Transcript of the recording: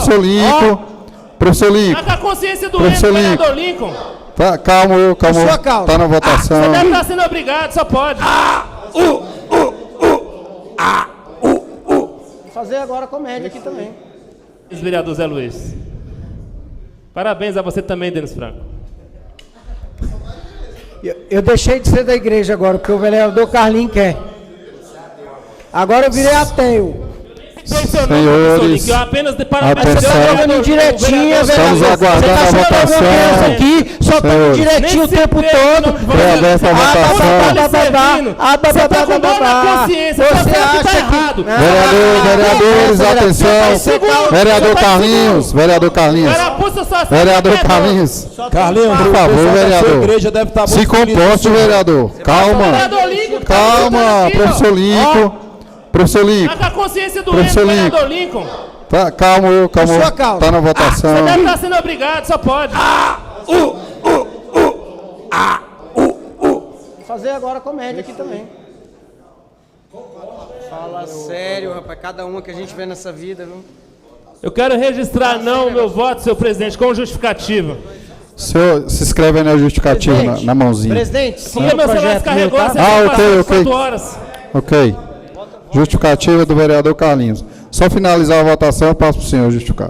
professor Lincoln. Professor Lincoln. Tá com a consciência do vereador Lincoln. Tá, calma. Tá na votação. Você deve estar sendo obrigado, só pode. Vou fazer agora comédia aqui também. Vereador Zé Luiz. Parabéns a você também, Denis Franco. Eu deixei de ser da igreja agora, porque o vereador Carlinhos quer. Agora eu virei ateu. Senhores, eu apenas de atenção, direitinho, estamos aguardando a votação aqui, só estamos direitinho o tempo todo. Reaberta a votação. Você acha que errado? Vereadores, atenção. Vereador Carlinhos. Carlinhos, por favor, vereador. Se comporte, vereador. Calma, professor Lincoln. Professor Lincoln. Tá com a consciência do vereador Lincoln. Tá, calma. Tá na votação. Você deve estar sendo obrigado, só pode. Vou fazer agora comédia aqui também. Fala sério, rapaz. Cada uma que a gente vê nessa vida, viu? Eu quero registrar não o meu voto, senhor presidente, com justificativa. O senhor se inscreve aí na justificativa na mãozinha. Presidente, porque meu celular descarregou, você ok. 4 horas. Ok. Justificativa do vereador Carlinhos. Só finalizar a votação, eu passo para o senhor justificar.